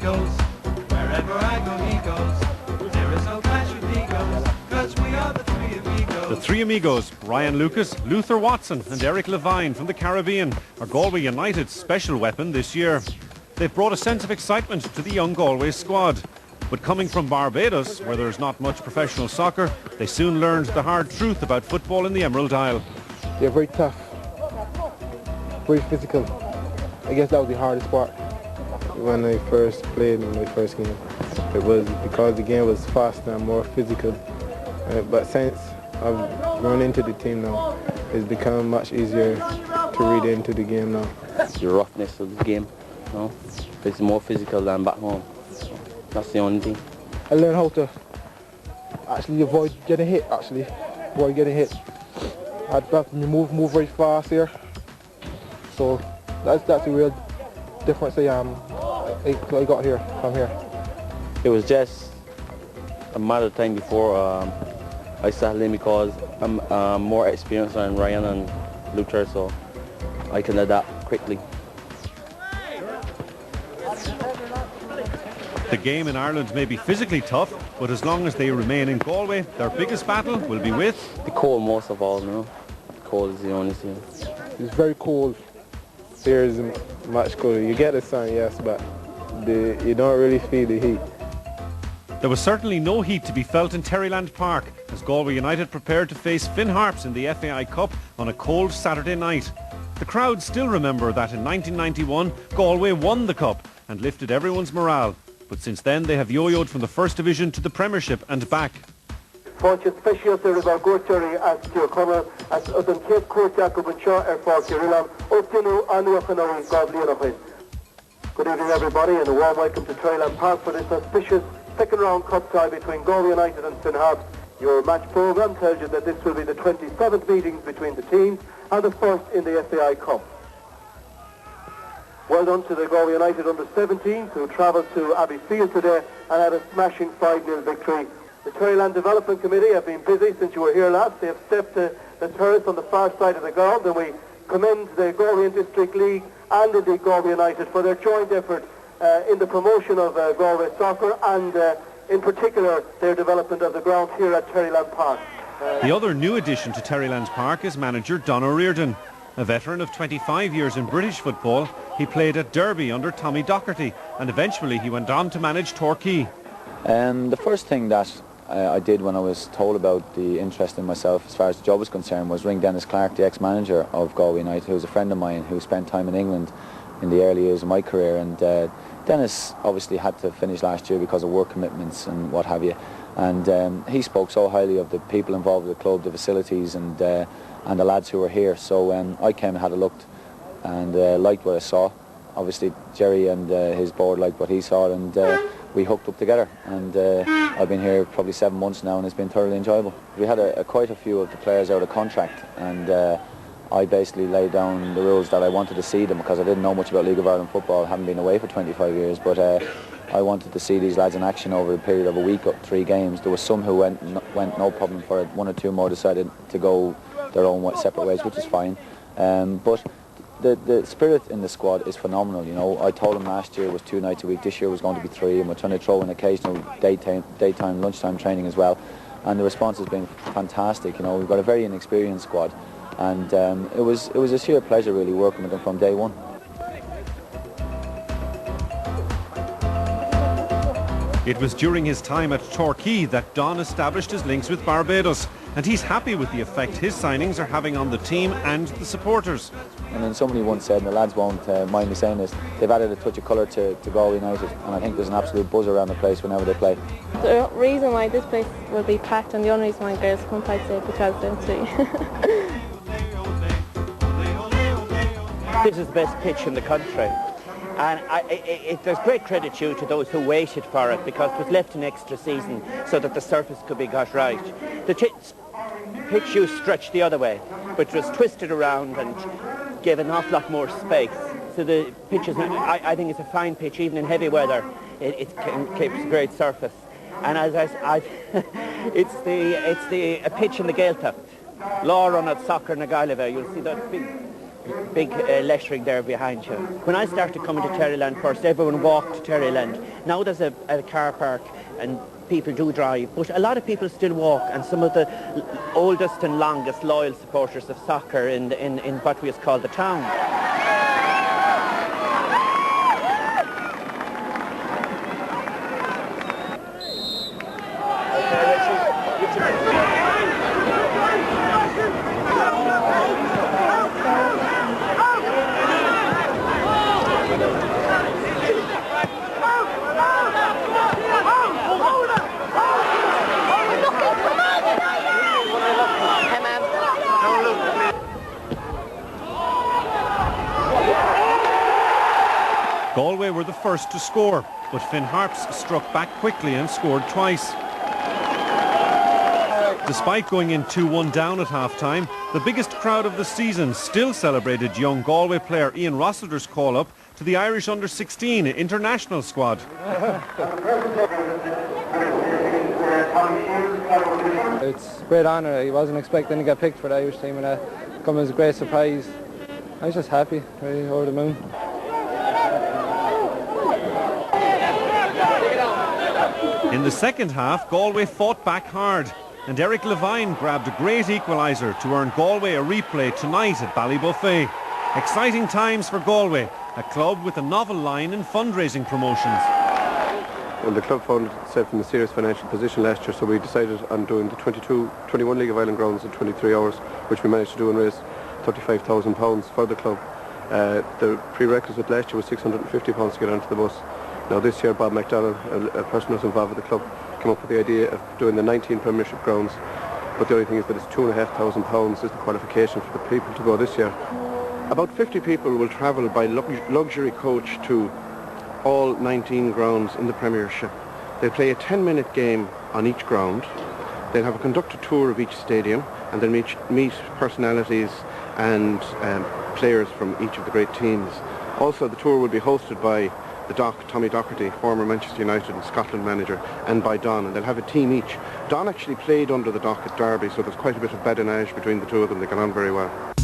goes. Wherever I go, he goes. There is no clash of egos, 'cause we are the three amigos. The three amigos, Ryan Lucas, Luther Watson and Eric Levine from the Caribbean, are Galway United's special weapon this year. They've brought a sense of excitement to the young Galway squad. But coming from Barbados, where there's not much professional soccer, they soon learned the hard truth about football in the Emerald Isle. They're very tough, very physical. I guess that was the hardest part. When I first played in my first game, it was because the game was faster and more physical. But since I've run into the team now, it's become much easier to read into the game now. The roughness of the game, you know, it's more physical than back home. So that's the only thing. I learned how to actually avoid getting hit. I'd have to move very fast here. So that's the real difference I got here from here. It was just a matter of time before I settled in, because I'm more experienced than Ryan and Luther, so I can adapt quickly. The game in Ireland may be physically tough, but as long as they remain in Galway, their biggest battle will be with The cold most of all, you know. Cold is the only thing. It's very cold. Here is much colder. You get the sun, yes, but you don't really feel the heat. There was certainly no heat to be felt in Terryland Park as Galway United prepared to face Finn Harps in the FAI Cup on a cold Saturday night. The crowd still remember that in 1991 Galway won the Cup and lifted everyone's morale. But since then they have yo-yoed from the First Division to the Premiership and back. Fáilte speisialta ar gúirteoirí as tíor chuma as an céad cuairteach go anseo ar fáilte rilam ó tinú anuachan ó Gábhlíonach. Good evening everybody and a warm welcome to Terryland Park for this auspicious second round cup tie between Galway United and Finn Harps. Your match programme tells you that this will be the 27th meeting between the teams and the first in the FAI Cup. Well done to the Galway United under-17s who travelled to Abbey Field today and had a smashing 5-0 victory. The Terryland Development Committee have been busy since you were here last. They have stepped to the terrace on the far side of the ground, and we commend the Galway District League and indeed Galway United for their joint effort in the promotion of Galway soccer and in particular their development of the ground here at Terryland Park. The other new addition to Terryland Park is manager Don O'Riordan. A veteran of 25 years in British football, he played at Derby under Tommy Docherty and eventually he went on to manage Torquay. The first thing that I did when I was told about the interest in myself as far as the job was concerned was ring Dennis Clark, the ex-manager of Galway United, who was a friend of mine who spent time in England in the early years of my career, and Dennis obviously had to finish last year because of work commitments and what have you, and he spoke so highly of the people involved with the club, the facilities and the lads who were here, so I came and had a look and liked what I saw. Obviously Jerry and his board liked what he saw, and we hooked up together, and I've been here probably 7 months now and it's been thoroughly enjoyable. We had quite a few of the players out of contract, and I basically laid down the rules that I wanted to see them because I didn't know much about League of Ireland football, hadn't been away for 25 years, but I wanted to see these lads in action over a period of a week, 3 games. There was some who went no problem for it, 1 or 2 more decided to go their own separate ways, which is fine, but the spirit in the squad is phenomenal. You know, I told them last year it was 2 nights a week, this year was going to be 3, and we're trying to throw in occasional daytime, lunchtime training as well, and the response has been fantastic. You know, we've got a very inexperienced squad, and it was a sheer pleasure really working with them from day one. It was during his time at Torquay that Don established his links with Barbados, and he's happy with the effect his signings are having on the team and the supporters. And then somebody once said, and the lads won't mind me saying this, they've added a touch of colour to Galway United, and I think there's an absolute buzz around the place whenever they play. The reason why this place will be packed, and the only reason why girls come play is because they'll see. This is the best pitch in the country. And there's great credit due to those who waited for it, because it was left an extra season so that the surface could be got right. The pitch used stretched the other way, which was twisted around and gave an awful lot more space. So the pitch is, I think it's a fine pitch, even in heavy weather. It keeps a great surface. And as it's a pitch in the Gaeltacht. Law run at soccer in Galway, you'll see that big big lettering there behind you. When I started coming to Terryland first, everyone walked to Terryland. Now there's a car park and people do drive, but a lot of people still walk, and some of the oldest and longest loyal supporters of soccer in what we call the town. Galway were the first to score, but Finn Harps struck back quickly and scored twice. Despite going in 2-1 down at half-time, the biggest crowd of the season still celebrated young Galway player Ian Rossiter's call-up to the Irish under-16 international squad. It's a great honour. I wasn't expecting to get picked for the Irish team, and that come as a great surprise. I was just happy, really over the moon. In the second half, Galway fought back hard, and Eric Levine grabbed a great equaliser to earn Galway a replay tonight at Ballybuffet. Exciting times for Galway, a club with a novel line in fundraising promotions. Well, the club found itself in a serious financial position last year, so we decided on doing the 22-21 League of Ireland grounds in 23 hours, which we managed to do and raise £35,000 for the club. The prerequisite last year was £650 to get onto the bus. Now this year Bob MacDonald, a person who's involved with the club, came up with the idea of doing the 19 Premiership grounds, but the only thing is that it's £2,500 is the qualification for the people to go this year. About 50 people will travel by luxury coach to all 19 grounds in the Premiership. They'll play a 10-minute game on each ground. They'll have a conducted tour of each stadium, and they'll meet personalities and players from each of the great teams. Also, the tour will be hosted by the Doc, Tommy Docherty, former Manchester United and Scotland manager, and by Don, and they'll have a team each. Don actually played under the Doc at Derby, so there's quite a bit of badinage between the two of them. They get on very well.